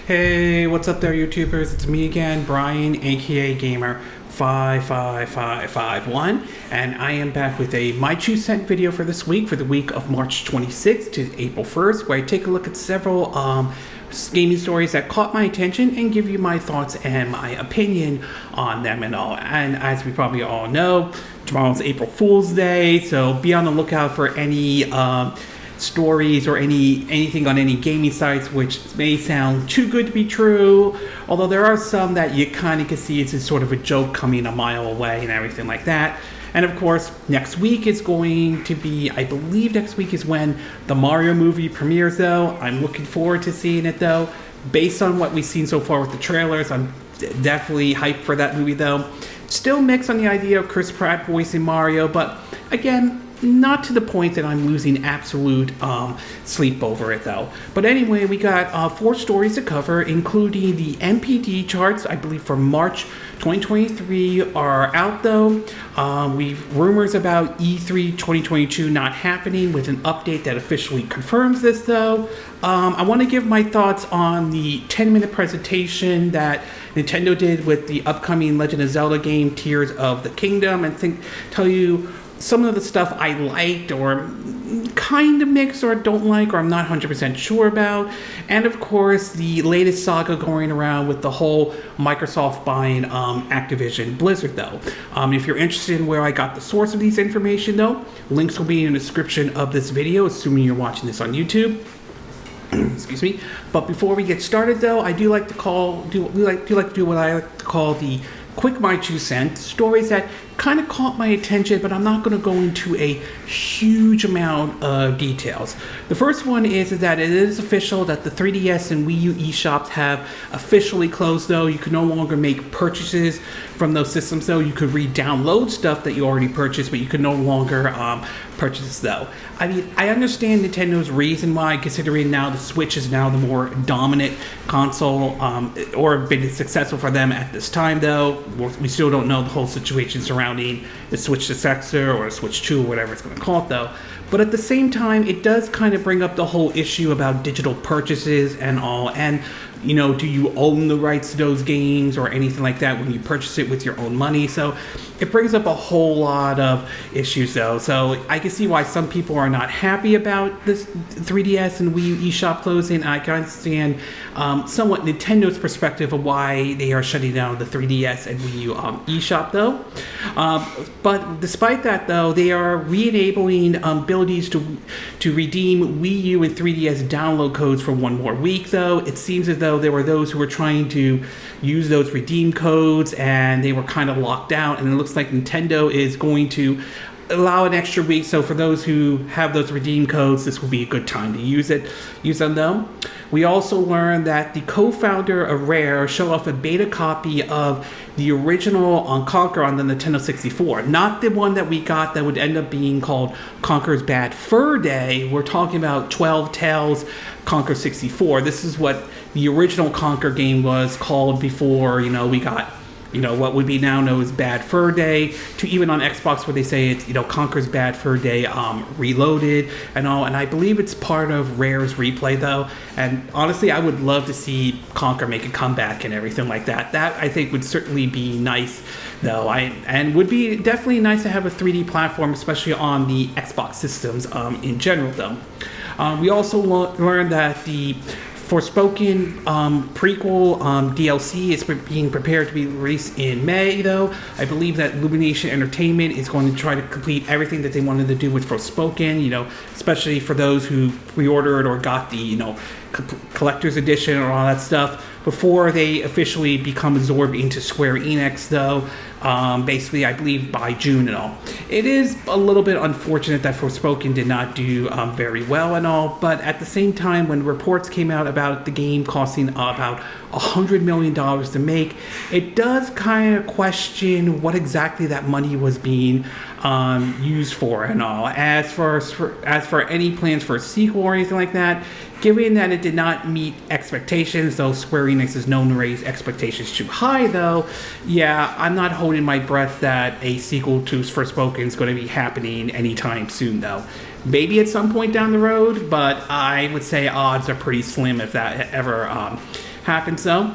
Hey, what's up there, YouTubers? It's me again, Brian, aka Gamer 55551, and I am back with a My 2 Cent video for this week, for the week of March 26th to April 1st, where I take a look at several gaming stories that caught my attention and give you my thoughts and my opinion on them and all. And as we probably all know, tomorrow's April Fool's Day, so be on the lookout for any stories or anything on any gaming sites which may sound too good to be true, although there are some that you kind of can see it's sort of a joke coming a mile away and everything like that. And of course, next week is going to be, I believe next week is when the Mario movie premieres, though. I'm looking forward to seeing it, though. Based on what we've seen so far with the trailers, I'm definitely hyped for that movie, though. Still mixed on the idea of Chris Pratt voicing Mario, but again, not to the point that I'm losing absolute sleep over it, though. But anyway, we got 4 stories to cover, including the NPD charts, I believe, for March 2023 are out, though. Rumors about E3 2022 not happening, with an update that officially confirms this, though. I want to give my thoughts on the 10-minute presentation that Nintendo did with the upcoming Legend of Zelda game, Tears of the Kingdom, and tell you some of the stuff I liked or kind of mixed or don't like or I'm not 100% sure about. And of course, the latest saga going around with the whole Microsoft buying Activision Blizzard, though. If you're interested in where I got the source of these information, though, links will be in the description of this video, assuming you're watching this on YouTube. Excuse me. But before we get started, though, I do like to do what I like to call the quick My 2 Cent stories that kind of caught my attention, but I'm not going to go into a huge amount of details. The first one is that it is official that the 3DS and Wii U eShops have officially closed, though. You can no longer make purchases from those systems, though. You could re-download stuff that you already purchased, but you can no longer purchase, though. I mean, I understand Nintendo's reason why, considering now the Switch is now the more dominant console, or been successful for them at this time, though. We still don't know the whole situation surrounding the Switch successor or Switch 2 or whatever it's going to call it, though. But at the same time, it does kind of bring up the whole issue about digital purchases and all. And, you know, do you own the rights to those games or anything like that when you purchase it with your own money? So it brings up a whole lot of issues, though. So I can see why some people are not happy about this 3DS and Wii U eShop closing. I can understand somewhat Nintendo's perspective of why they are shutting down the 3DS and Wii U eShop, though. But despite that, though, they are re-enabling abilities to redeem Wii U and 3DS download codes for one more week, though. It seems as though there were those who were trying to use those redeem codes and they were kind of locked out, and it looks like Nintendo is going to allow an extra week. So for those who have those redeem codes, this will be a good time to use them, though. We also learned that the co-founder of Rare showed off a beta copy of the original Conquer on the Nintendo 64. Not the one that we got that would end up being called Conker's Bad Fur Day. We're talking about 12 Tales Conquer 64. This is what the original Conquer game was called before, you know, we got, you know, what would be now known as Bad Fur Day, to even on Xbox where they say it's, you know, Conker's Bad Fur Day Reloaded and all. And I believe it's part of Rare's replay, though. And honestly, I would love to see Conker make a comeback and everything like that. That, I think, would certainly be nice, though. And would be definitely nice to have a 3D platform, especially on the Xbox systems in general, though. We also learned that the Forspoken prequel DLC is being prepared to be released in May, though. I believe that Illumination Entertainment is going to try to complete everything that they wanted to do with Forspoken, you know, especially for those who pre-ordered or got the, you know, collector's edition or all that stuff before they officially become absorbed into Square Enix, though. Basically, I believe by June and all. It is a little bit unfortunate that Forspoken did not do very well and all, but at the same time, when reports came out about the game costing about $100 million to make, it does kind of question what exactly that money was being used for and all. As for any plans for a sequel or anything like that, given that it did not meet expectations, though Square Enix is known to raise expectations too high, though, yeah, I'm not holding my breath that a sequel to Forspoken is going to be happening anytime soon, though. Maybe at some point down the road, but I would say odds are pretty slim if that ever happens though.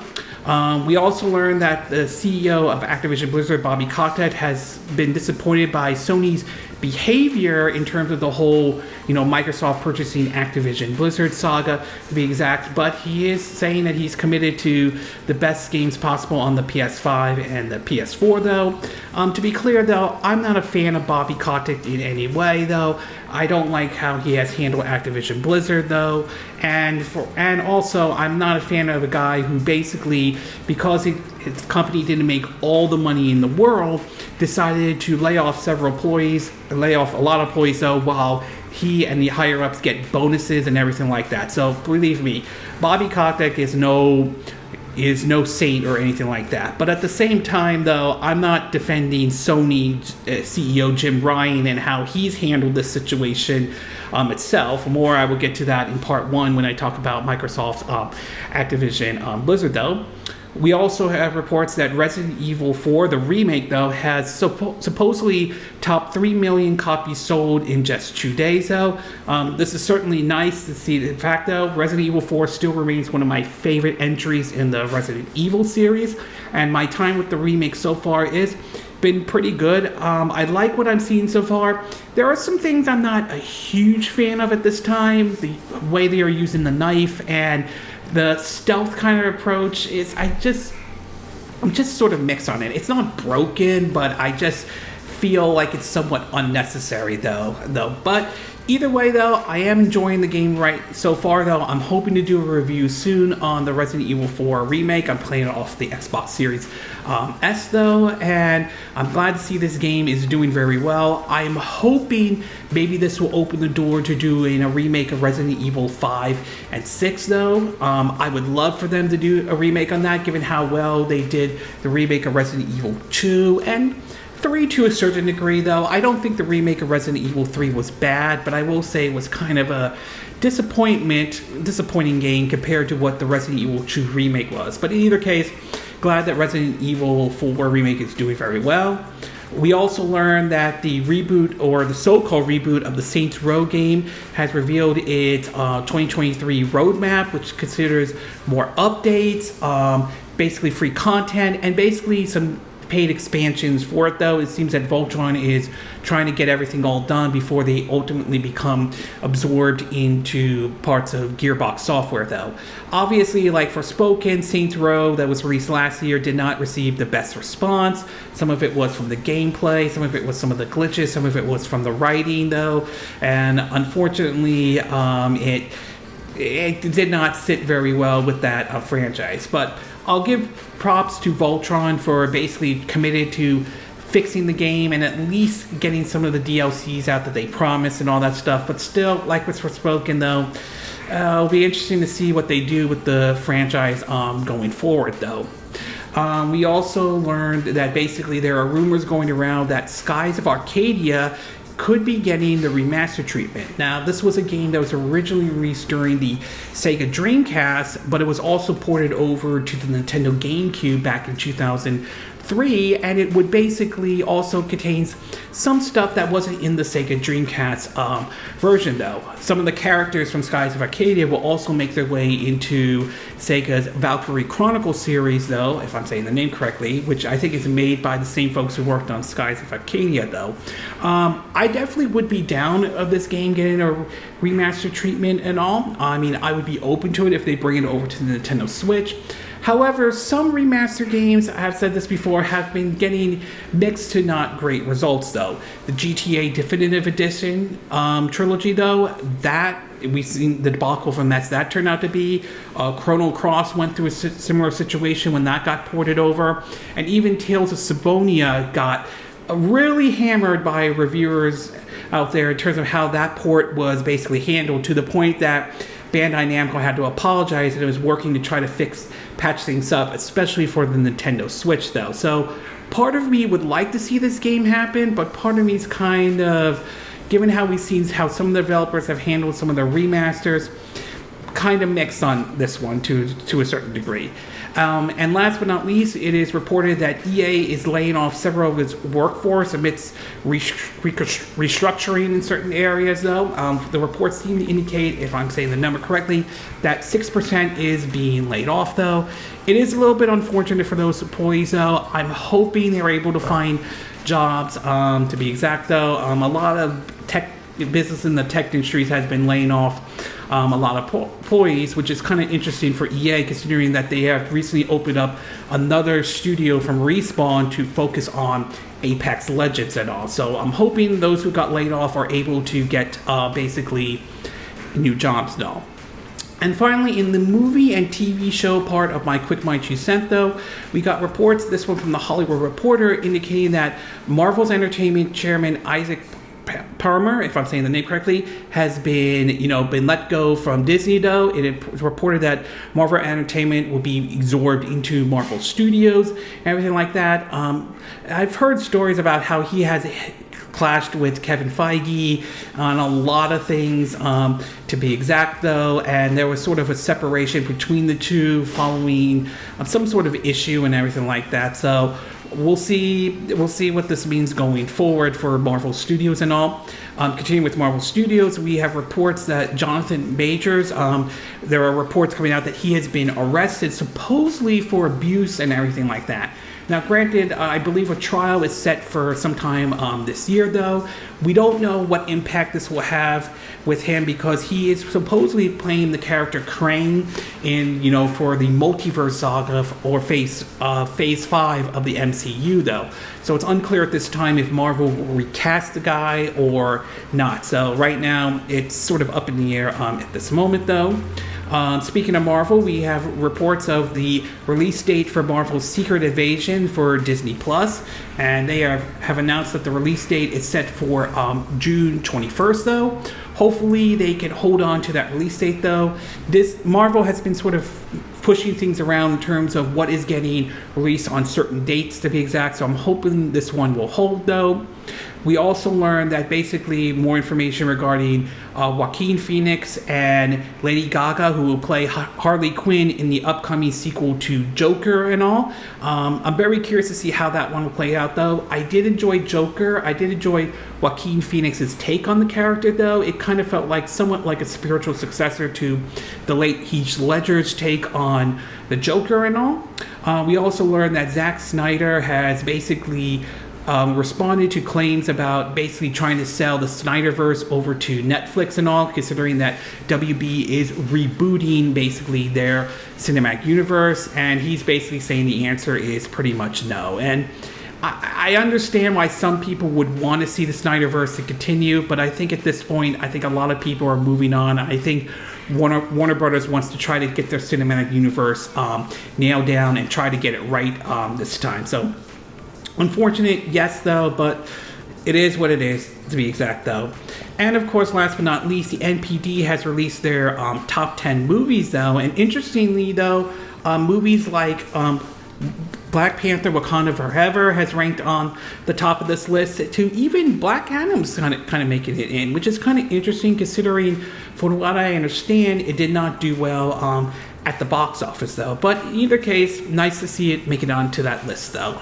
We also learned that the CEO of Activision Blizzard, Bobby Kotick, has been disappointed by Sony's behavior in terms of the whole, Microsoft purchasing Activision Blizzard saga, to be exact. But he is saying that he's committed to the best games possible on the PS5 and the PS4, though. To be clear, though, I'm not a fan of Bobby Kotick in any way, though. I don't like how he has handled Activision Blizzard, though, and also I'm not a fan of a guy who basically, because his company didn't make all the money in the world, decided to lay off a lot of employees, though, while he and the higher ups get bonuses and everything like that. So believe me, Bobby Kotick is no saint or anything like that. But at the same time, though, I'm not defending Sony CEO Jim Ryan and how he's handled this situation itself. More, I will get to that in part 1 when I talk about Microsoft's Activision Blizzard, though. We also have reports that Resident Evil 4, the remake, though, has supposedly topped 3 million copies sold in just 2 days, though. This is certainly nice to see. In fact, though, Resident Evil 4 still remains one of my favorite entries in the Resident Evil series, and my time with the remake so far is been pretty good. I like what I'm seeing so far. There are some things I'm not a huge fan of at this time. The way they are using the knife and the stealth kind of approach is, I'm just sort of mixed on it. It's not broken, but I just feel like it's somewhat unnecessary though. But either way, though, I am enjoying the game right so far, though. I'm hoping to do a review soon on the Resident Evil 4 remake. I'm playing it off the Xbox Series S, though, and I'm glad to see this game is doing very well. I'm hoping maybe this will open the door to doing a remake of Resident Evil 5 and 6, though. I would love for them to do a remake on that, given how well they did the remake of Resident Evil 2 and 3 to a certain degree, though. I don't think the remake of Resident Evil 3 was bad, but I will say it was kind of a disappointing game compared to what the Resident Evil 2 remake was. But in either case, glad that Resident Evil 4 remake is doing very well. We also learned that the reboot, or the so-called reboot, of the Saints Row game has revealed its 2023 roadmap, which considers more updates, basically free content, and basically some paid expansions for it, though. It seems that Voltron is trying to get everything all done before they ultimately become absorbed into parts of Gearbox software, though. Obviously, like Forspoken, Saints Row, that was released last year, did not receive the best response. Some of it was from the gameplay, some of it was some of the glitches, some of it was from the writing, though, and unfortunately, it did not sit very well with that franchise. But I'll give props to Voltron for basically committed to fixing the game and at least getting some of the DLCs out that they promised and all that stuff. But still, like with Forspoken, though, it'll be interesting to see what they do with the franchise going forward, though. We also learned that basically there are rumors going around that Skies of Arcadia could be getting the remaster treatment. Now, this was a game that was originally released during the Sega Dreamcast, but it was also ported over to the Nintendo GameCube back in 2003, and it would basically also contains some stuff that wasn't in the Sega Dreamcast version, though. Some of the characters from Skies of Arcadia will also make their way into Sega's Valkyrie Chronicles series, though, if I'm saying the name correctly, which I think is made by the same folks who worked on Skies of Arcadia, though. I definitely would be down of this game getting a remaster treatment and all. I mean, I would be open to it if they bring it over to the Nintendo Switch. However, some remaster games, I've said this before, have been getting mixed to not great results, though. The GTA Definitive Edition trilogy, though, that we've seen the debacle from that turned out to be. Chrono Cross went through a similar situation when that got ported over, and even Tales of Symphonia got really hammered by reviewers out there in terms of how that port was basically handled, to the point that Bandai Namco had to apologize and it was working to try to patch things up, especially for the Nintendo Switch, though. So part of me would like to see this game happen, but part of me is kind of, given how we've seen how some of the developers have handled some of the remasters, kind of mixed on this one to a certain degree. And last but not least, it is reported that EA is laying off several of its workforce amidst restructuring in certain areas, though. The reports seem to indicate, if I'm saying the number correctly, that 6% is being laid off, though. It is a little bit unfortunate for those employees, though. I'm hoping they're able to find jobs, to be exact, though. A lot of tech business in the tech industries has been laying off a lot of employees, which is kind of interesting for EA, considering that they have recently opened up another studio from Respawn to focus on Apex Legends and all. So I'm hoping those who got laid off are able to get basically new jobs now. And finally, in the movie and TV show part of my quick My 2 cent, though, we got reports, this one from the Hollywood Reporter, indicating that Marvel's Entertainment Chairman Isaac Palmer, if I'm saying the name correctly, has been let go from Disney, though. It was reported that Marvel Entertainment will be absorbed into Marvel Studios and everything like that. I've heard stories about how he has clashed with Kevin Feige on a lot of things, to be exact, though, and there was sort of a separation between the two following some sort of issue and everything like that. So we'll see what this means going forward for Marvel Studios and all. Continuing with Marvel Studios, we have reports that Jonathan Majors, there are reports coming out that he has been arrested supposedly for abuse and everything like that. Now, granted, I believe a trial is set for sometime this year, though. We don't know what impact this will have with him because he is supposedly playing the character Krang in, for the multiverse saga or phase 5 of the MCU, though. So it's unclear at this time if Marvel will recast the guy or not. So right now, it's sort of up in the air at this moment, though. Speaking of Marvel, we have reports of the release date for Marvel's Secret Invasion for Disney Plus, and they have announced that the release date is set for June 21st, though. Hopefully, they can hold on to that release date, though. Marvel has been sort of pushing things around in terms of what is getting released on certain dates, to be exact, so I'm hoping this one will hold, though. We also learned that basically more information regarding Joaquin Phoenix and Lady Gaga, who will play Harley Quinn in the upcoming sequel to Joker and all. I'm very curious to see how that one will play out, though. I did enjoy Joker. I did enjoy Joaquin Phoenix's take on the character, though. It kind of felt like somewhat like a spiritual successor to the late Heath Ledger's take on the Joker and all. We also learned that Zack Snyder has basically responded to claims about basically trying to sell the Snyderverse over to Netflix and all, considering that WB is rebooting basically their cinematic universe, and he's basically saying the answer is pretty much no. And I understand why some people would want to see the Snyderverse to continue, but I think at this point, I think a lot of people are moving on. I think Warner Brothers wants to try to get their cinematic universe nailed down and try to get it right this time. So unfortunate, yes, though, but it is what it is, to be exact, though. And of course, last but not least, the NPD has released their top 10 movies, though. And interestingly, though, movies like Black Panther: Wakanda Forever has ranked on the top of this list, to even Black Adam's kind of making it in, which is kind of interesting considering, from what I understand, it did not do well at the box office, though. But in either case, nice to see it make it onto that list, though.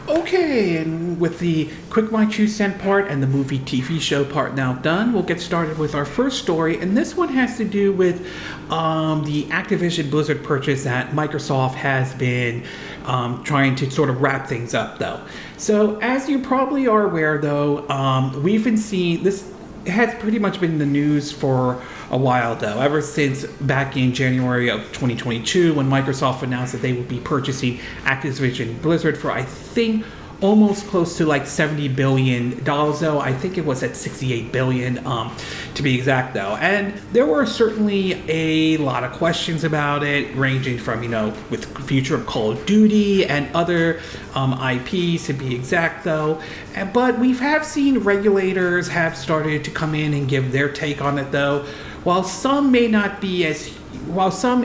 Okay, and with the quick My 2 cent part and the movie TV show part now done, we'll get started with our first story, and this one has to do with the Activision Blizzard purchase that Microsoft has been trying to sort of wrap things up, though. So as you probably are aware, though, we've been seeing this. It has pretty much been in the news for a while, though, ever since back in January of 2022 when Microsoft announced that they would be purchasing Activision Blizzard for, I think, almost close to like $70 billion, though. I think it was at $68 billion, to be exact, though. And there were certainly a lot of questions about it, ranging from, with the future of Call of Duty and other IPs, to be exact, though. But we have seen regulators have started to come in and give their take on it, though. while some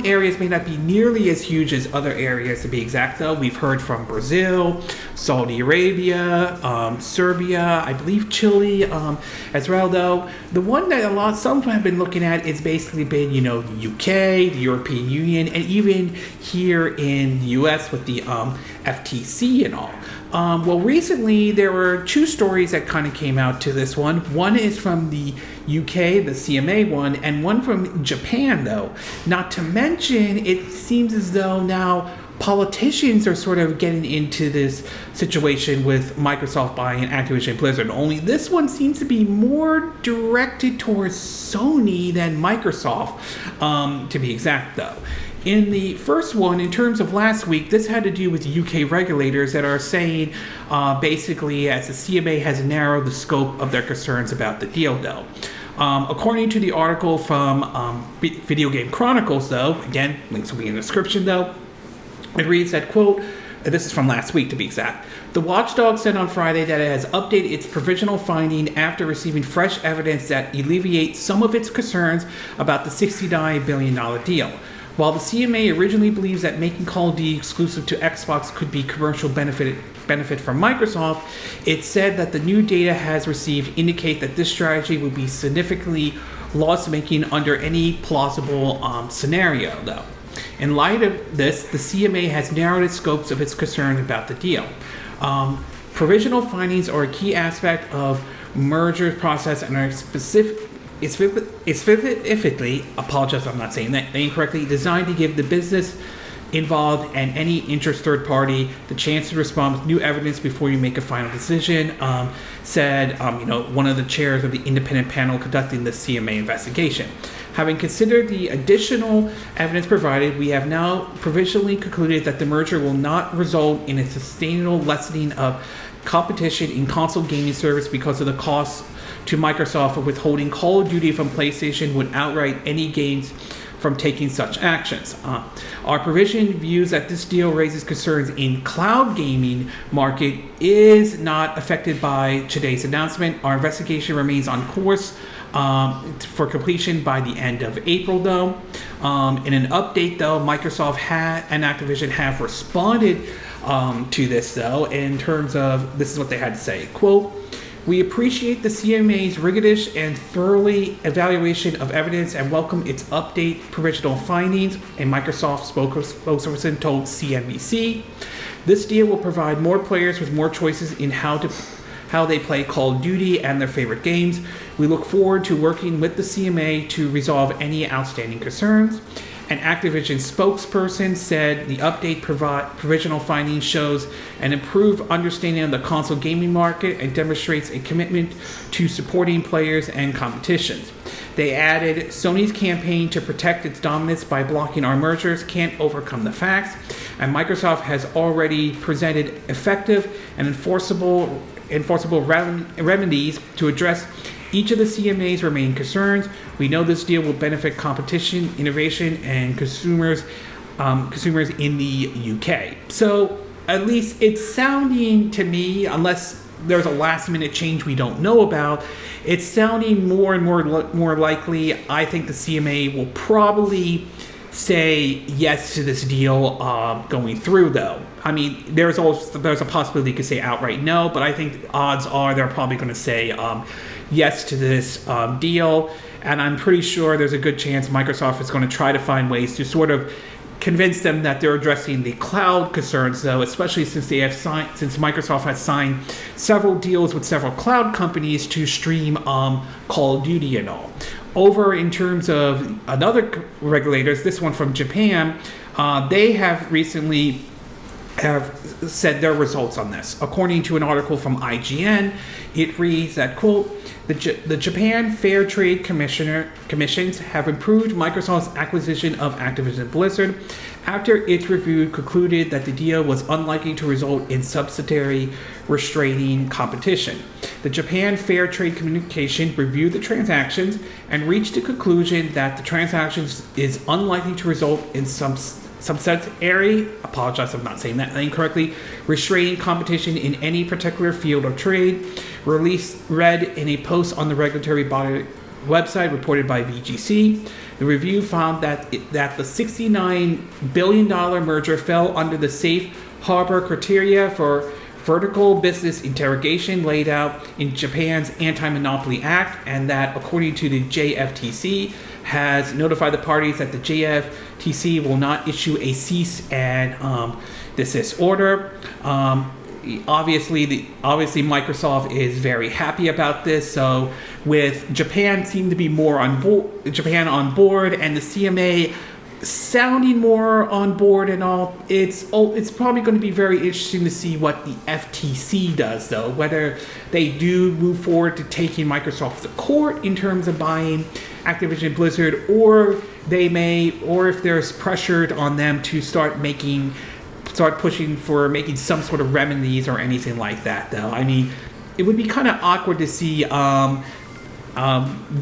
areas may not be nearly as huge as other areas, to be exact, though, we've heard from Brazil, Saudi Arabia, Serbia, I believe Chile, as well, though. The one that some have been looking at is basically been, the UK, the European Union, and even here in the US with the FTC and all. Well, recently there were two stories that kind of came out to this one. One is from the UK, the CMA one, and one from Japan, though. Not to mention, it seems as though now politicians are sort of getting into this situation with Microsoft buying Activision Blizzard. Only this one seems to be more directed towards Sony than Microsoft, to be exact, though. In the first one, in terms of last week, this had to do with UK regulators that are saying, basically, as the CMA has narrowed the scope of their concerns about the deal, though. According to the article from Video Game Chronicles, though, again, links will be in the description, though, it reads that, quote, this is from last week to be exact, the watchdog said on Friday that it has updated its provisional finding after receiving fresh evidence that alleviates some of its concerns about the $69 billion deal. While the CMA originally believes that making Call of Duty exclusive to Xbox could be commercial benefit for Microsoft, it said that the new data has received indicate that this strategy would be significantly loss-making under any plausible scenario, though. In light of this, the CMA has narrowed its scopes of its concerns about the deal. Provisional findings are a key aspect of merger process and are specifically, apologize if I'm not saying that incorrectly, designed to give the business involved and any interest third party the chance to respond with new evidence before you make a final decision, said one of the chairs of the independent panel conducting the CMA investigation. Having considered the additional evidence provided, we have now provisionally concluded that the merger will not result in a sustainable lessening of competition in console gaming service because of the costs to Microsoft for withholding Call of Duty from PlayStation would outright any games from taking such actions. Our provision views that this deal raises concerns in cloud gaming market is not affected by today's announcement. Our investigation remains on course for completion by the end of April, though. In an update, though, Microsoft and Activision have responded to this, though, in terms of, this is what they had to say, quote, we appreciate the CMA's rigorous and thoroughly evaluation of evidence and welcome its update provisional findings, a Microsoft spokesperson told CNBC. This deal will provide more players with more choices in how they play Call of Duty and their favorite games. We look forward to working with the CMA to resolve any outstanding concerns. An Activision spokesperson said the update provisional findings shows an improved understanding of the console gaming market and demonstrates a commitment to supporting players and competitions. They added, Sony's campaign to protect its dominance by blocking our mergers can't overcome the facts, and Microsoft has already presented effective and enforceable remedies to address each of the CMA's remaining concerns. We know this deal will benefit competition, innovation, and consumers in the UK. So at least it's sounding to me, unless there's a last minute change we don't know about, it's sounding more and more likely. I think the CMA will probably say yes to this deal going through, though. I mean, there's a possibility they could say outright no, but I think the odds are they're probably going to say yes to this deal. And I'm pretty sure there's a good chance Microsoft is going to try to find ways to sort of convince them that they're addressing the cloud concerns, though, especially since Microsoft has signed several deals with several cloud companies to stream Call of Duty and all. Over in terms of another regulators, this one from Japan, they have recently said their results on this. According to an article from IGN, it reads that, quote, the Japan Fair Trade Commissions have approved Microsoft's acquisition of Activision Blizzard after its review concluded that the deal was unlikely to result in subsidiary restraining competition. The Japan Fair Trade Commission reviewed the transactions and reached the conclusion that the transactions is unlikely to result in subsidiary, apologize if I'm not saying that incorrectly, restraining competition in any particular field of trade, read in a post on the regulatory website reported by VGC. The review found that the $69 billion merger fell under the safe harbor criteria for vertical business interrogation laid out in Japan's Anti-Monopoly Act, and that, according to the JFTC, has notified the parties that the JFTC will not issue a cease and desist order. Obviously, Microsoft is very happy about this. So, with Japan seem to be more on board, and the CMA sounding more on board and all, it's probably going to be very interesting to see what the FTC does, though. Whether they do move forward to taking Microsoft to court in terms of buying Activision Blizzard, or if there's pressured on them to start pushing for making some sort of remedies or anything like that, though. I mean, it would be kind of awkward to see the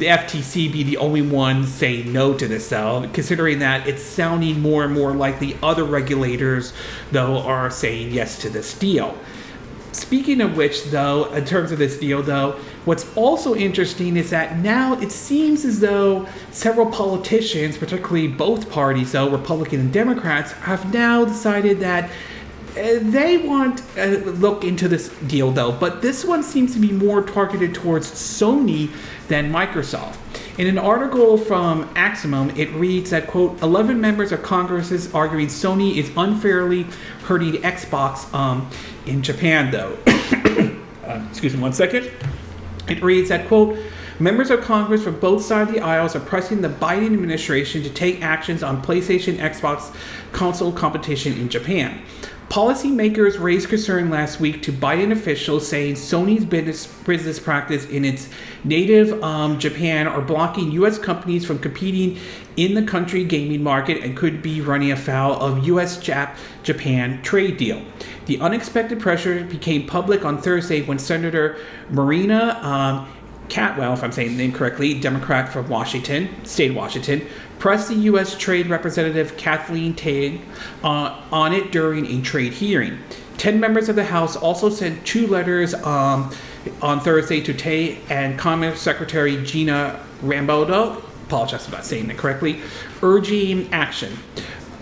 FTC be the only one saying no to this, though, considering that it's sounding more and more like the other regulators, though, are saying yes to this deal. Speaking of which, though, in terms of this deal, though, what's also interesting is that now it seems as though several politicians, particularly both parties, though, Republican and Democrats, have now decided that they want to look into this deal, though. But this one seems to be more targeted towards Sony than Microsoft. In an article from Aximum, it reads that, quote, 11 members of Congress is arguing Sony is unfairly hurting Xbox in Japan, though. Excuse me 1 second. It reads that, quote, members of Congress from both sides of the aisles are pressing the Biden administration to take actions on PlayStation Xbox console competition in Japan. Policymakers raised concern last week to Biden officials, saying Sony's business practice in its native Japan are blocking U.S. companies from competing in the country gaming market and could be running afoul of U.S.-Japan trade deal. The unexpected pressure became public on Thursday when Senator Marina Catwell, if I'm saying the name correctly, Democrat from State of Washington, pressed the U.S. Trade Representative Kathleen Tang on it during a trade hearing. 10 members of the House also sent 2 letters on Thursday to Tang and Commerce Secretary Gina Raimondo, apologize if I'm saying it correctly, urging action.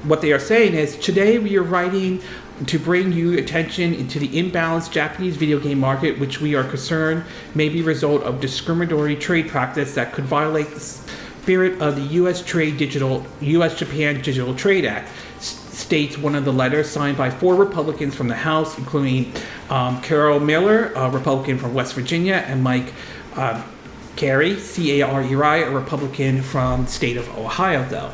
What they are saying is, today we are writing to bring you attention into the imbalanced Japanese video game market, which we are concerned may be a result of discriminatory trade practice that could violate the spirit of the U.S.-Japan Digital Trade Act, states one of the letters signed by 4 Republicans from the House, including Carol Miller, a Republican from West Virginia, and Mike Carey, C-A-R-E-Y, a Republican from the state of Ohio, though.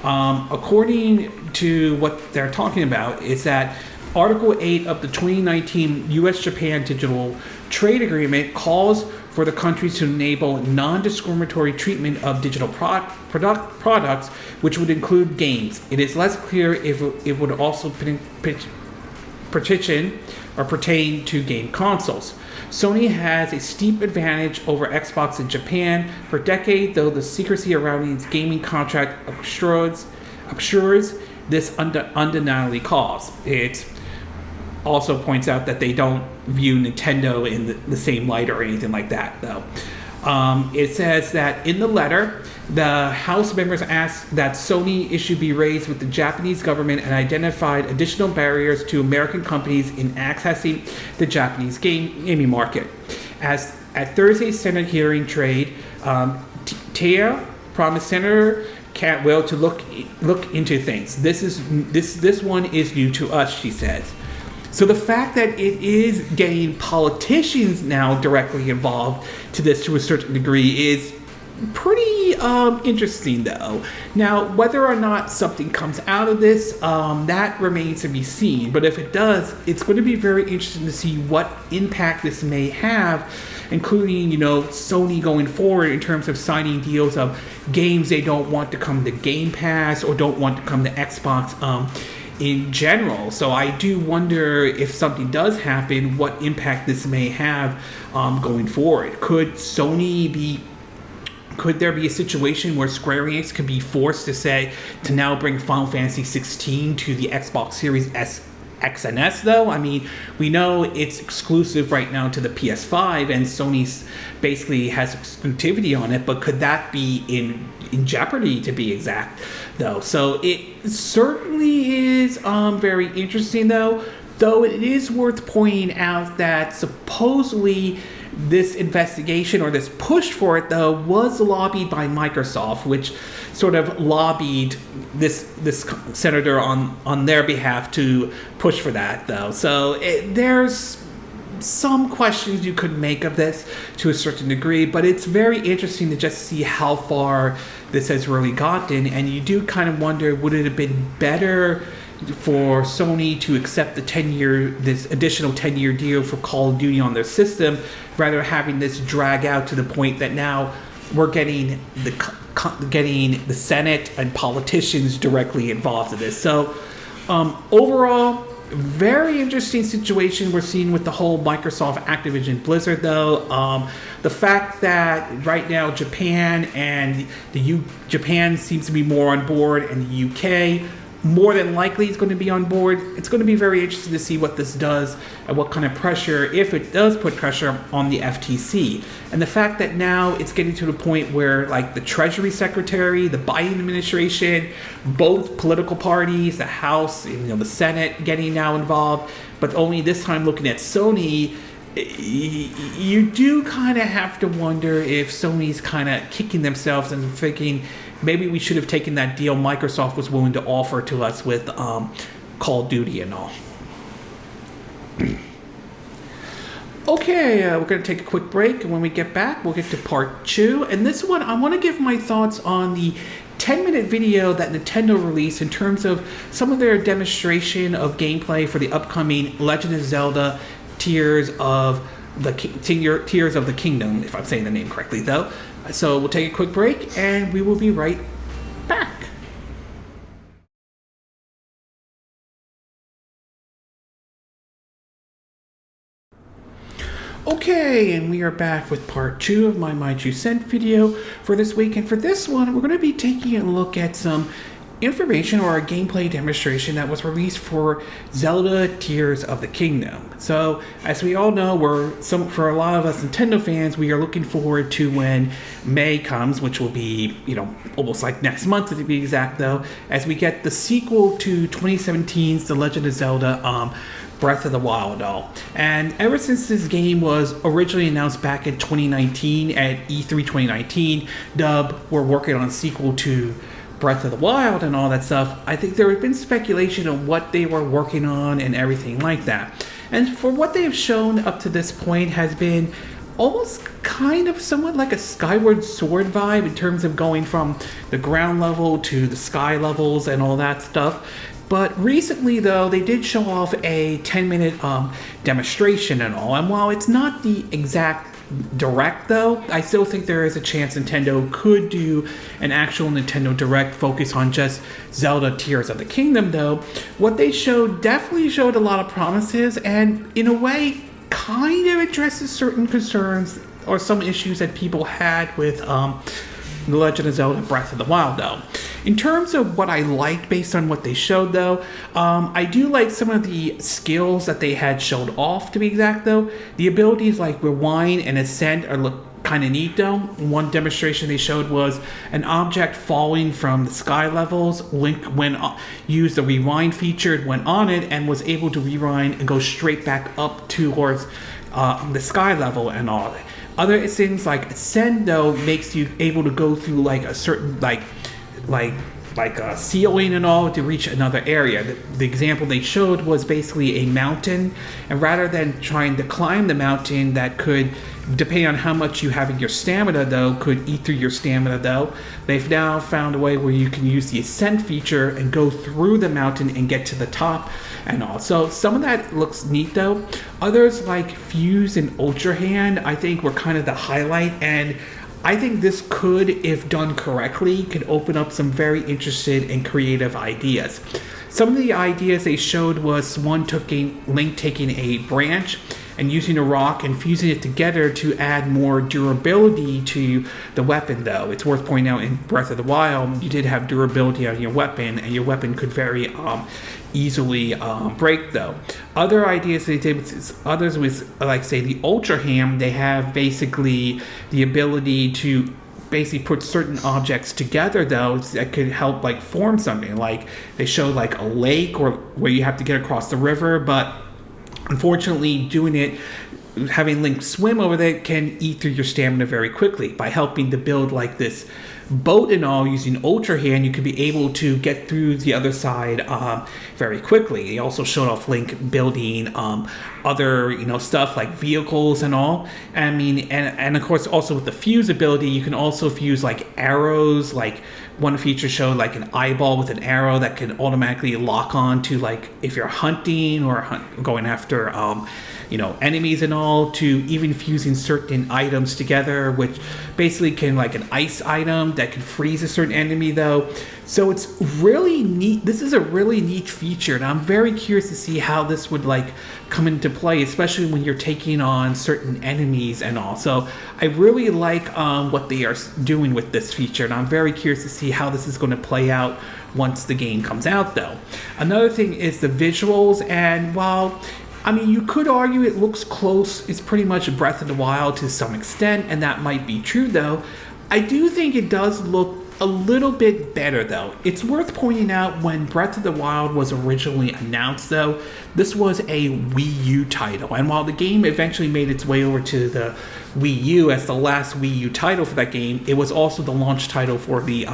According to what they're talking about, is that Article 8 of the 2019 U.S.-Japan Digital Trade Agreement calls for the countries to enable non-discriminatory treatment of digital products, which would include games. It is less clear if it would also pertain to game consoles. Sony has a steep advantage over Xbox in Japan. For decades, though, the secrecy around its gaming contract obscures this undeniably cause. It also points out that they don't view Nintendo in the same light or anything like that, though. It says that in the letter, the House members asked that Sony issue be raised with the Japanese government and identified additional barriers to American companies in accessing the Japanese gaming market. As at Thursday's Senate hearing, Tia promised Senator Catwell to look into things. This one is new to us, she says. So the fact that it is getting politicians now directly involved to this to a certain degree is pretty interesting, though. Now, whether or not something comes out of this, that remains to be seen. But if it does, it's going to be very interesting to see what impact this may have, including, Sony going forward in terms of signing deals of games they don't want to come to Game Pass or don't want to come to Xbox in general. So I do wonder if something does happen, what impact this may have going forward. Could there be a situation where Square Enix could be forced to now bring Final Fantasy 16 to the Xbox Series XNS though. I mean, we know it's exclusive right now to the PS5, and Sony's basically has exclusivity on it, but could that be in jeopardy, to be exact, though? So it certainly is very interesting, though it is worth pointing out that supposedly this investigation, or this push for it, though, was lobbied by Microsoft, which sort of lobbied this senator on their behalf to push for that, though. So there's some questions you could make of this to a certain degree, but it's very interesting to just see how far this has really gotten, and you do kind of wonder, would it have been better for Sony to accept this additional 10-year deal for Call of Duty on their system, rather having this drag out to the point that now we're getting the Senate and politicians directly involved in this. So overall, very interesting situation we're seeing with the whole Microsoft Activision Blizzard, though. The fact that right now Japan seems to be more on board, and the UK more than likely is going to be on board. It's going to be very interesting to see what this does and what kind of pressure, if it does put pressure on the FTC. And the fact that now it's getting to the point where, like, the Treasury Secretary, the Biden administration, both political parties, the House, the Senate getting now involved, but only this time looking at Sony, you do kind of have to wonder if Sony's kind of kicking themselves and thinking, maybe we should have taken that deal Microsoft was willing to offer to us with Call of Duty and all. Okay, we're going to take a quick break, and when we get back, we'll get to part 2. And this one, I want to give my thoughts on the 10-minute video that Nintendo released in terms of some of their demonstration of gameplay for the upcoming Legend of Zelda Tears of the Kingdom, if I'm saying the name correctly, though. So we'll take a quick break, and we will be right back. Okay, and we are back with part 2 of my 2 cent video for this week. And for this one, we're going to be taking a look at some information or a gameplay demonstration that was released for Zelda Tears of the Kingdom. So, as we all know, for a lot of us Nintendo fans, we are looking forward to when May comes, which will be, almost like next month to be exact, though, as we get the sequel to 2017's The Legend of Zelda Breath of the Wild. And ever since this game was originally announced back in 2019 at E3 2019, we're working on a sequel to Breath of the Wild and all that stuff. I think there has been speculation on what they were working on and everything like that. And for what they have shown up to this point has been almost kind of somewhat like a Skyward Sword vibe in terms of going from the ground level to the sky levels and all that stuff. But recently, though, they did show off a 10-minute demonstration and all. And while it's not the exact Direct, though, I still think there is a chance Nintendo could do an actual Nintendo Direct focus on just Zelda Tears of the Kingdom, though. What they showed definitely showed a lot of promises, and in a way kind of addresses certain concerns or some issues that people had with The Legend of Zelda Breath of the Wild, though. In terms of what I liked based on what they showed, though, I do like some of the skills that they had showed off, to be exact, though. The abilities like Rewind and Ascent look kind of neat, though. One demonstration they showed was an object falling from the sky levels. Link, used the Rewind feature, went on it, and was able to rewind and go straight back up towards the sky level and all that. Other things like Ascend, though, makes you able to go through like a certain like a ceiling and all to reach another area. The example they showed was basically a mountain, and rather than trying to climb the mountain, that could, depending on how much you have in your stamina, though, could eat through your stamina, though. They've now found a way where you can use the Ascent feature and go through the mountain and get to the top and all. So some of that looks neat, though. Others like Fuse and Ultra Hand, I think were kind of the highlight, and I think this could, if done correctly, could open up some very interesting and creative ideas. Some of the ideas they showed was one Link taking a branch and using a rock and fusing it together to add more durability to the weapon, though. It's worth pointing out in Breath of the Wild, you did have durability on your weapon, and your weapon could very easily break, though. Other ideas they did with others with, like, say, the Ultra Hand, they have basically the ability to basically put certain objects together, though, that could help, like, form something. Like, they show, like, a lake or where you have to get across the river, but unfortunately doing it, having Link swim over there can eat through your stamina very quickly. By helping to build, like, this boat and all using Ultra Hand, you could be able to get through the other side very quickly. They also showed off Link building other, stuff like vehicles and all. I mean, and of course also with the fuse ability, you can also fuse like arrows. Like one feature showed like an eyeball with an arrow that can automatically lock on to, like, if you're hunting or going after enemies and all, to even fusing certain items together, which basically can, like, an ice item that can freeze a certain enemy, though. So it's really neat. This is a really neat feature, and I'm very curious to see how this would, like, come into play, especially when you're taking on certain enemies and all. So I really like what they are doing with this feature, and I'm very curious to see how this is going to play out once the game comes out, though. Another thing is the visuals, and while I mean, you could argue it looks close, it's pretty much Breath of the Wild to some extent, and that might be true, though. I do think it does look a little bit better, though. It's worth pointing out, when Breath of the Wild was originally announced, though, this was a Wii U title, and while the game eventually made its way over to the Wii U as the last Wii U title for that game, it was also the launch title for the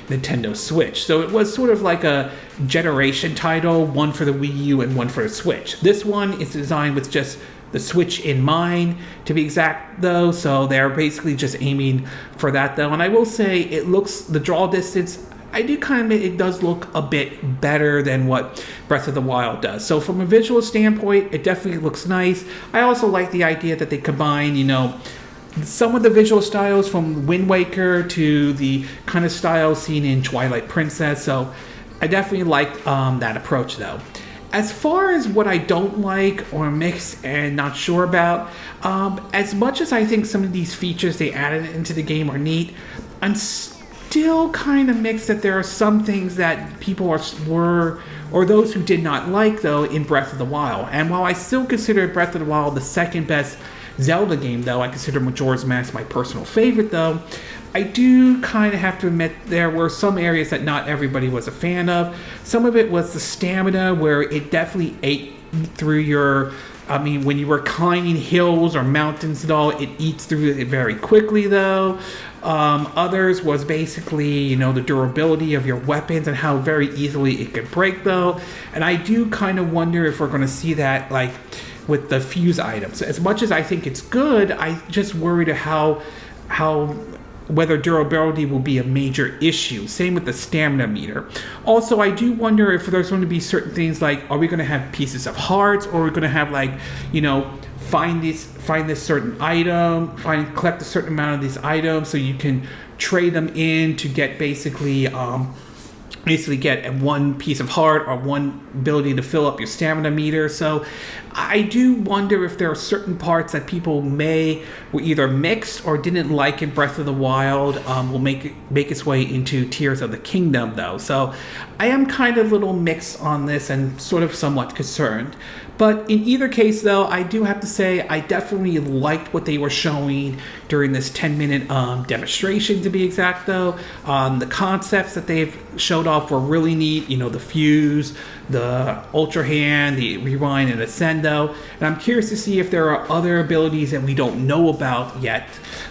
Nintendo Switch. So it was sort of like a generation title, one for the Wii U and one for the Switch. This one is designed with just the Switch in mind, to be exact, though, so they're basically just aiming for that, though. And I will say, it looks, the draw distance, I do kind of admit it does look a bit better than what Breath of the Wild does. So from a visual standpoint, it definitely looks nice. I also like the idea that they combine, some of the visual styles from Wind Waker to the kind of style seen in Twilight Princess. So I definitely liked that approach, though. As far as what I don't like or mix and not sure about, as much as I think some of these features they added into the game are neat, I'm still kind of mixed that there are some things that people were, or those who did not like, though, in Breath of the Wild. And while I still consider Breath of the Wild the second best Zelda game, though, I consider Majora's Mask my personal favorite, though, I do kind of have to admit there were some areas that not everybody was a fan of. Some of it was the stamina, where it definitely ate through your, when you were climbing hills or mountains and all, it eats through it very quickly, though. Others was basically, the durability of your weapons and how very easily it could break, though. And I do kind of wonder if we're going to see that, like, with the fuse items. As much as I think it's good, I just worry to how whether durability will be a major issue. Same with the stamina meter. Also, I do wonder if there's going to be certain things like, are we going to have pieces of hearts, or are we going to have, like, find this certain item, collect a certain amount of these items so you can trade them in to get basically get one piece of heart or one ability to fill up your stamina meter. So I do wonder if there are certain parts that people were either mixed or didn't like in Breath of the Wild will make its way into Tears of the Kingdom, though. So I am kind of a little mixed on this and sort of somewhat concerned. But in either case, though, I do have to say I definitely liked what they were showing during this 10-minute demonstration, to be exact, though. The concepts that they've showed off were really neat. The fuse, the Ultra Hand, the Rewind and Ascend, though. And I'm curious to see if there are other abilities that we don't know about yet,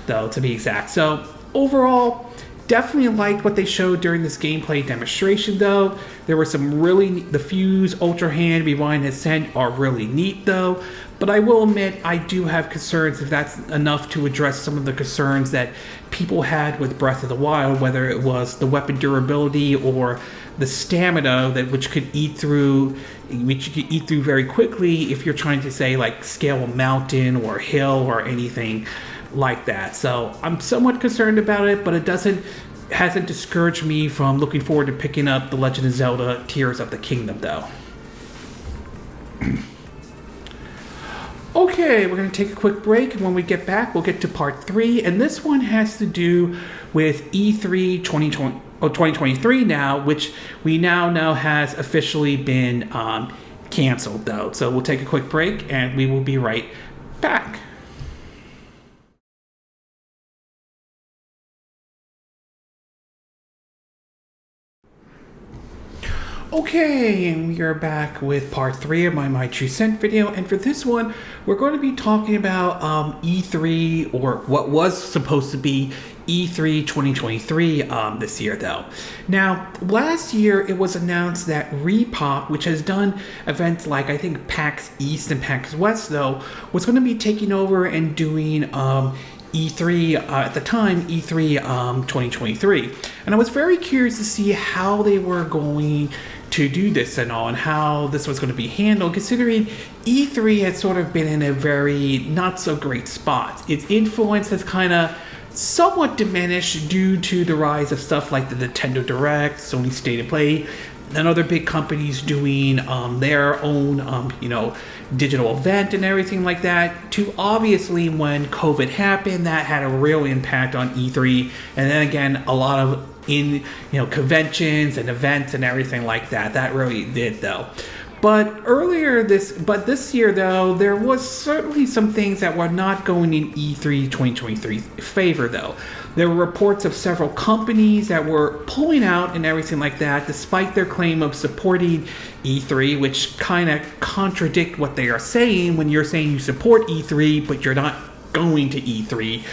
though, to be exact. So overall, definitely liked what they showed during this gameplay demonstration, though. There were some really the fuse, Ultra Hand, Rewind, and Ascend are really neat, though. But I will admit, I do have concerns if that's enough to address some of the concerns that people had with Breath of the Wild, whether it was the weapon durability or the stamina which you could eat through very quickly if you're trying to, say, like, scale a mountain or a hill or anything like that. So I'm somewhat concerned about it, but it hasn't discouraged me from looking forward to picking up The Legend of Zelda Tears of the Kingdom, though. Okay, we're going to take a quick break, and when we get back, we'll get to part 3, and this one has to do with E3 2023 now, which we now know has officially been canceled, though. So we'll take a quick break, and we will be right back. Okay, and we are back with part 3 of my True Scent video, and for this one, we're going to be talking about E3, or what was supposed to be E3 2023 this year, though. Now, last year, it was announced that Repop, which has done events like, I think, PAX East and PAX West, though, was going to be taking over and doing E3, at the time, E3 2023. And I was very curious to see how they were going to do this and all, and how this was going to be handled, considering E3 had sort of been in a very not so great spot. Its influence has kind of somewhat diminished due to the rise of stuff like the Nintendo Direct, Sony State of Play, and other big companies doing their own, digital event and everything like that. To obviously, when COVID happened, that had a real impact on E3, and then again, a lot of conventions and events and everything like that. That really did, though. But this year, though, there was certainly some things that were not going in E3 2023's favor, though. There were reports of several companies that were pulling out and everything like that, despite their claim of supporting E3, which kind of contradict what they are saying when you're saying you support E3, but you're not going to E3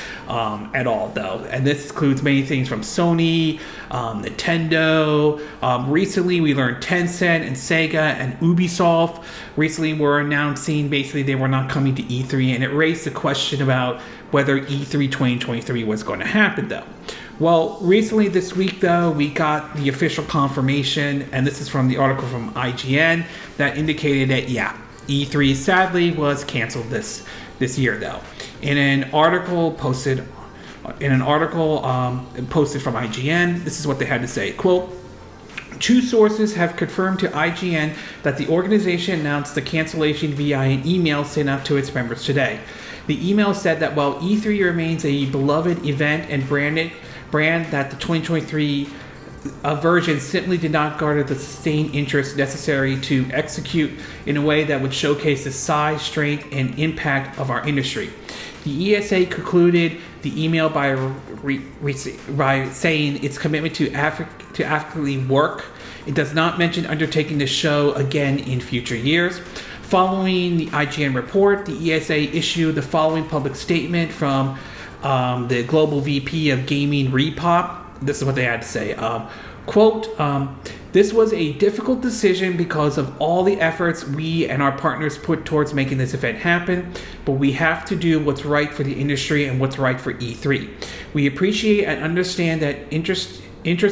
at all, though. And this includes many things from Sony, Nintendo. Recently, we learned Tencent and Sega and Ubisoft recently were announcing basically they were not coming to E3, and it raised the question about whether E3 2023 was going to happen, though. Well, recently this week, though, we got the official confirmation, and this is from the article from IGN, that indicated that, E3 sadly was canceled this year, though. In an article posted from IGN, this is what they had to say. Quote, "Two sources have confirmed to IGN that the organization announced the cancellation via an email sent out to its members today. The email said that while E3 remains a beloved event and brand, that the 2023 version simply did not garner the sustained interest necessary to execute in a way that would showcase the size, strength, and impact of our industry. The ESA concluded the email by saying its commitment to actively work. It does not mention undertaking the show again in future years." Following the IGN report, the ESA issued the following public statement from the global VP of gaming, Repop. This is what they had to say. Quote, "This was a difficult decision because of all the efforts we and our partners put towards making this event happen, but we have to do what's right for the industry and what's right for E3. We appreciate and understand that interest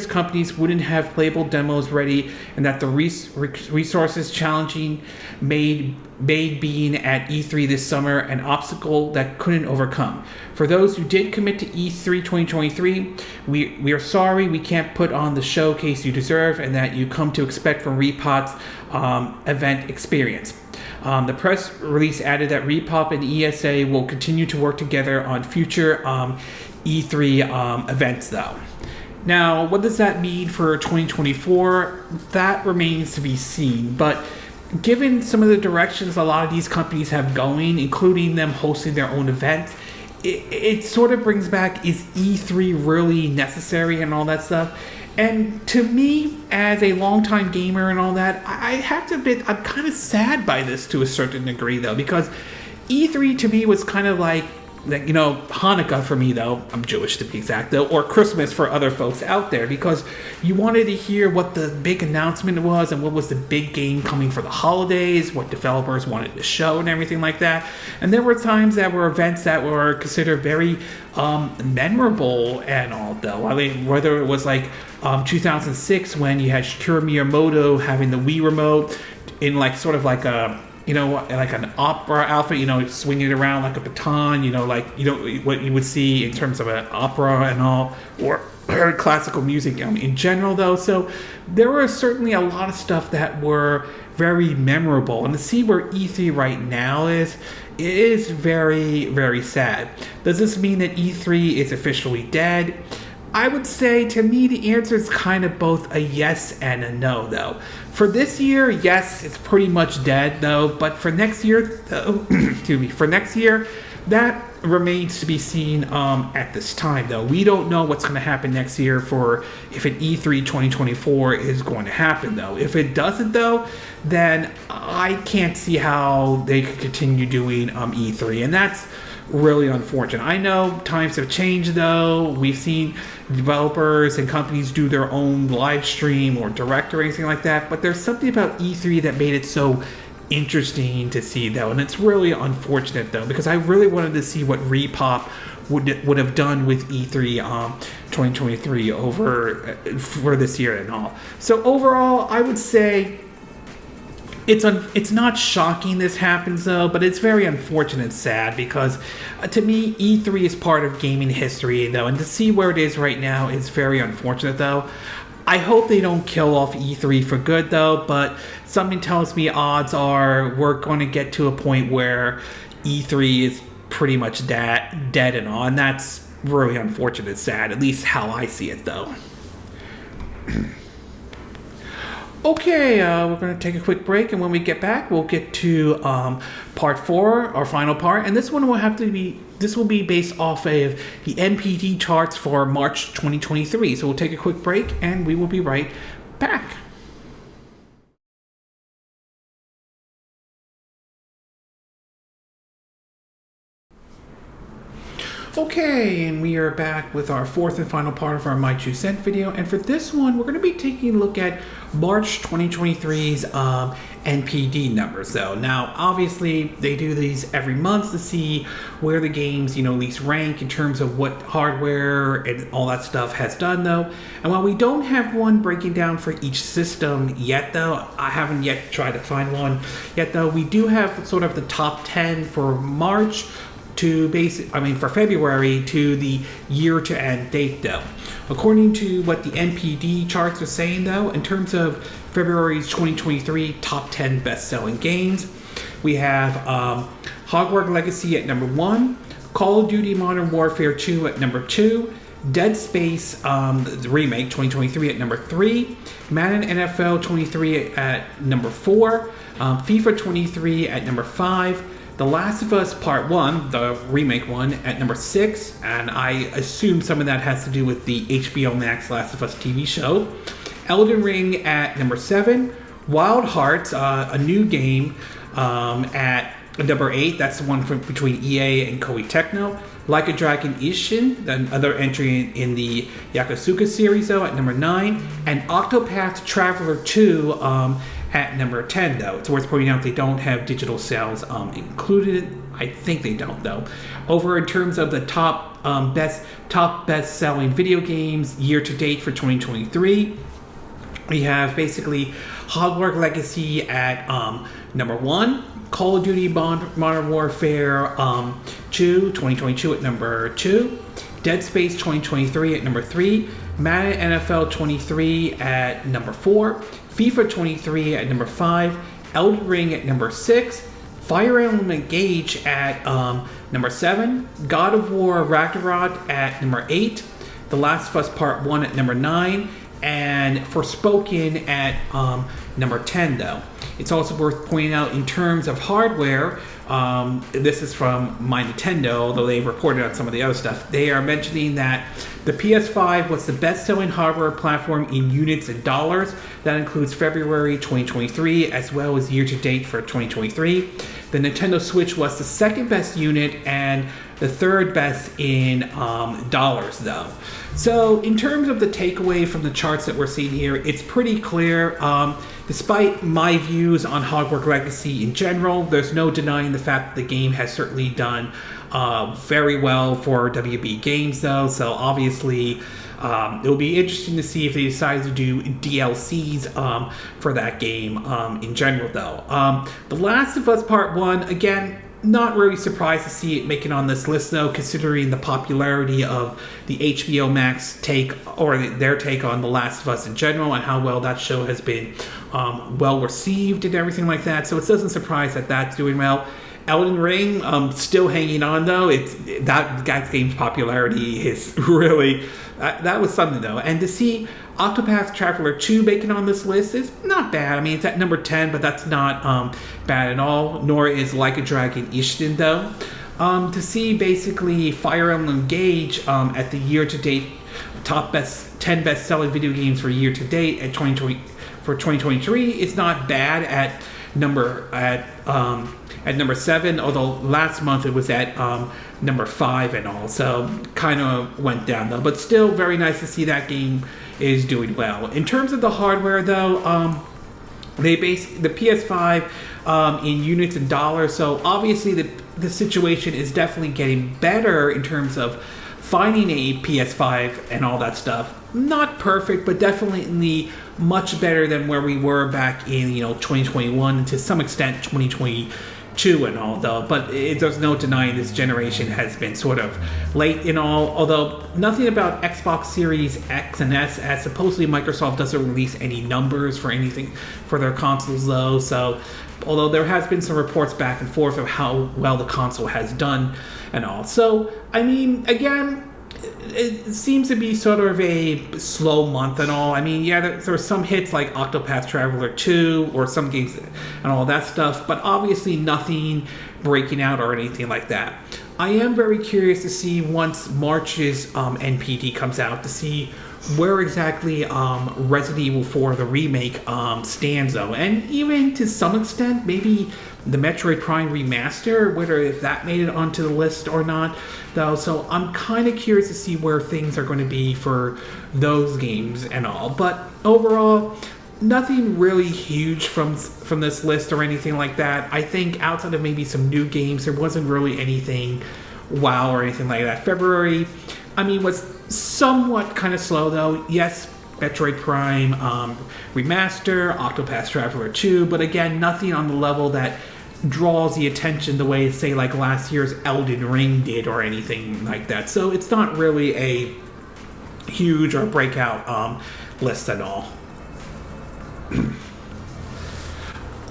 companies wouldn't have playable demos ready, and that the resources challenging made being at E3 this summer an obstacle that couldn't overcome. For those who did commit to E3 2023, we are sorry we can't put on the showcase you deserve and that you come to expect from Repop's event experience." The press release added that Repop and ESA will continue to work together on future E3 events, though. Now, what does that mean for 2024? That remains to be seen, but given some of the directions a lot of these companies have going, including them hosting their own events, it sort of brings back, is E3 really necessary and all that stuff? And to me, as a longtime gamer and all that, I have to admit, I'm kind of sad by this to a certain degree, though, because E3 to me was kind of like Hanukkah for me, though. I'm Jewish to be exact, though, or Christmas for other folks out there, because you wanted to hear what the big announcement was and what was the big game coming for the holidays, what developers wanted to show and everything like that. And there were times that were events that were considered very memorable and all, though. I mean, whether it was like 2006 when you had Shigeru Miyamoto having the Wii remote in like sort of like a like an opera outfit, swinging it around like a baton, what you would see in terms of an opera and all, or classical music in general, though. So there were certainly a lot of stuff that were very memorable. And to see where E3 right now is, It is very, very sad. Does this mean that E3 is officially dead? I would say, to me, the answer is kind of both a yes and a no, though. For this year, yes, it's pretty much dead, though. But for next year, for next year, that remains to be seen at this time, though. We don't know what's going to happen next year for if an E3 2024 is going to happen, though. If it doesn't, though, then I can't see how they could continue doing E3, and that's really unfortunate. I know times have changed, though. We've seen developers and companies do their own live stream or direct or anything like that, but there's something about E3 that made it so interesting to see, though, and it's really unfortunate, though, because I really wanted to see what Repop would have done with E3 2023 over for this year and all. So overall, I would say it's not shocking this happens, though, but it's very unfortunate and sad because to me, E3 is part of gaming history, though, and to see where it is right now is very unfortunate, though. I hope they don't kill off E3 for good, though, but something tells me odds are we're going to get to a point where E3 is pretty much dead and all, and that's really unfortunate and sad, at least how I see it, though. Okay, we're going to take a quick break, and when we get back, we'll get to part 4, our final part, and this one will be based off of the NPD charts for March 2023. So we'll take a quick break, and we will be right back. Okay, and we are back with our 4th and final part of our My 2 Cent video, and for this one, we're going to be taking a look at March 2023's NPD numbers, though. Now, obviously, they do these every month to see where the games, at least rank in terms of what hardware and all that stuff has done, though. And while we don't have one breaking down for each system yet, though, I haven't yet tried to find one yet, though, we do have sort of the top 10 for March for February to the year to end date, though. According to what the NPD charts are saying, though, in terms of February's 2023 top 10 best-selling games, we have Hogwarts Legacy at number 1, Call of Duty Modern Warfare 2 at number 2, Dead Space, the remake 2023 at number 3, Madden NFL 23 at number 4, FIFA 23 at number 5, The Last of Us Part 1, the remake one, at number 6, and I assume some of that has to do with the HBO Max Last of Us TV show. Elden Ring at number 7, Wild Hearts, a new game, at number 8, that's the one between EA and Koei Tecmo. Like a Dragon Ishin, another entry in the Yakuza series, though, at number 9, and Octopath Traveler 2, at number 10, though. It's worth pointing out they don't have digital sales included. I think they don't, though. Over in terms of the top best-selling video games year to date for 2023, we have basically Hogwarts Legacy at number 1, Call of Duty Modern Warfare 2, 2022 at number 2, Dead Space 2023 at number 3, Madden NFL 23 at number 4, FIFA 23 at number 5, Elden Ring at number 6, Fire Emblem Engage at number 7, God of War Ragnarok at number 8, The Last of Us Part 1 at number 9, and Forspoken at number 10, though. It's also worth pointing out in terms of hardware, this is from My Nintendo, although they reported on some of the other stuff. They are mentioning that the PS5 was the best-selling hardware platform in units and dollars. That includes February 2023 as well as year-to-date for 2023. The Nintendo Switch was the second best unit and the third best in dollars, though. So in terms of the takeaway from the charts that we're seeing here, it's pretty clear. Despite my views on Hogwarts Legacy in general, there's no denying the fact that the game has certainly done very well for WB Games, though. So obviously, it'll be interesting to see if they decide to do DLCs for that game in general, though. The Last of Us Part 1, again, not really surprised to see it making on this list, though, considering the popularity of the HBO Max take, or their take on The Last of Us in general, and how well that show has been well received and everything like that. So it doesn't surprise that that's doing well. Elden Ring, still hanging on though. That game's popularity is really that was something though. And to see Octopath Traveler 2 making on this list is not bad. I mean, it's at number 10, but that's not bad at all. Nor is Like a Dragon Ishten though. To see basically Fire Emblem Engage at the year-to-date top 10 best-selling video games for year-to-date at 2023, it's not bad at number 7. Although last month it was at number 5 and all, so kind of went down though. But still, very nice to see that game is doing well. In terms of the hardware though, they base the PS5 in units and dollars, so obviously the situation is definitely getting better in terms of finding a PS5 and all that stuff. Not perfect, but definitely much better than where we were back in 2021 and to some extent 2022 and all though. But there's no denying this generation has been sort of late in all, although nothing about Xbox Series X and S, as supposedly Microsoft doesn't release any numbers for anything for their consoles though. So although there has been some reports back and forth of how well the console has done and all. So I mean, again, it seems to be sort of a slow month and all. I mean, yeah, there are some hits like Octopath Traveler 2 or some games and all that stuff, but obviously nothing breaking out or anything like that. I am very curious to see once March's NPD comes out to see where exactly Resident Evil 4, the remake, stands though. And even to some extent, maybe the Metroid Prime remaster, whether if that made it onto the list or not though. So I'm kind of curious to see where things are going to be for those games and all. But overall, nothing really huge from this list or anything like that. I think outside of maybe some new games, there wasn't really anything wow or anything like that. February, I mean, was somewhat kind of slow though. Yes, Metroid Prime remaster, Octopath Traveler 2, but again, nothing on the level that draws the attention the way, say, like last year's Elden Ring did or anything like that. So it's not really a huge or breakout list at all.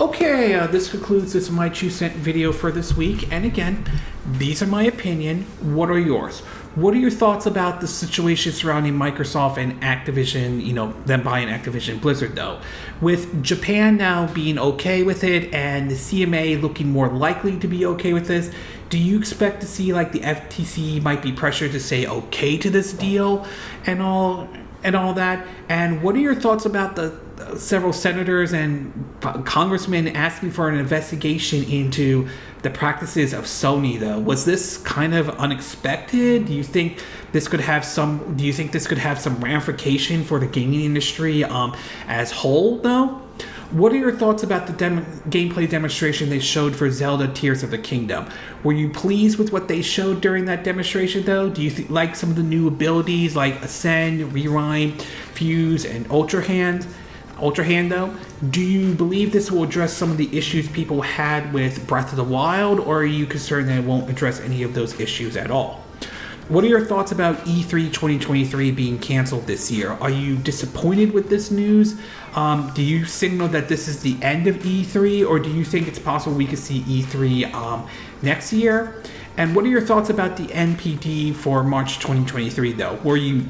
Okay, this concludes this My 2 Cent video for this week. And again, these are my opinion. What are yours? What are your thoughts about the situation surrounding Microsoft and Activision, them buying Activision Blizzard though? With Japan now being okay with it and the CMA looking more likely to be okay with this, do you expect to see like the FTC might be pressured to say okay to this deal and all that? And what are your thoughts about the several senators and congressmen asking for an investigation into the practices of Sony though? Was this kind of unexpected? Do you think this could have some ramification for the gaming industry as whole though? What are your thoughts about the gameplay demonstration they showed for Zelda Tears of the Kingdom? Were you pleased with what they showed during that demonstration though? Do you like some of the new abilities like Ascend, Rewind, Fuse, and Ultra Hand though? Do you believe this will address some of the issues people had with Breath of the Wild, or are you concerned that it won't address any of those issues at all? What are your thoughts about E3 2023 being canceled this year? Are you disappointed with this news? Do you signal that this is the end of E3, or do you think it's possible we could see E3 next year? And what are your thoughts about the NPD for March 2023 though? Were you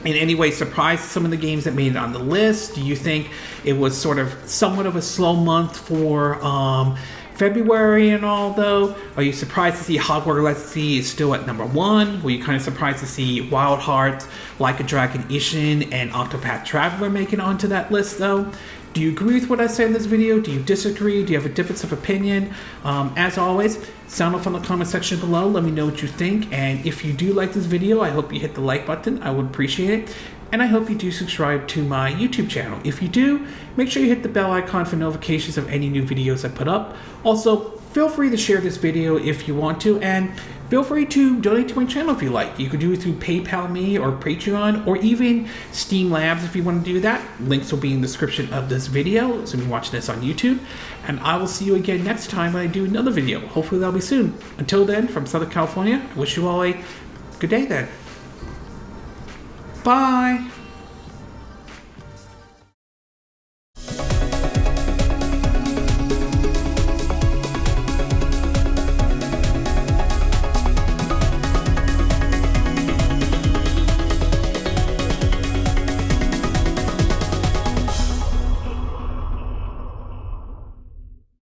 in any way surprised some of the games that made it on the list? Do you think it was sort of somewhat of a slow month for February and all though? Are you surprised to see Hogwarts Legacy is still at number 1? Were you kind of surprised to see Wild Hearts, Like a Dragon Ishin, and Octopath Traveler make it onto that list though? Do you agree with what I said in this video? Do you disagree? Do you have a difference of opinion? As always, sound off in the comment section below. Let me know what you think. And if you do like this video, I hope you hit the like button. I would appreciate it. And I hope you do subscribe to my YouTube channel. If you do, make sure you hit the bell icon for notifications of any new videos I put up. Also, feel free to share this video if you want to, and feel free to donate to my channel if you like. You could do it through PayPal me or Patreon, or even Steam Labs if you want to do that. Links will be in the description of this video, so if you're watching this on YouTube. And I will see you again next time when I do another video. Hopefully that'll be soon. Until then, from Southern California, I wish you all a good day then. Bye!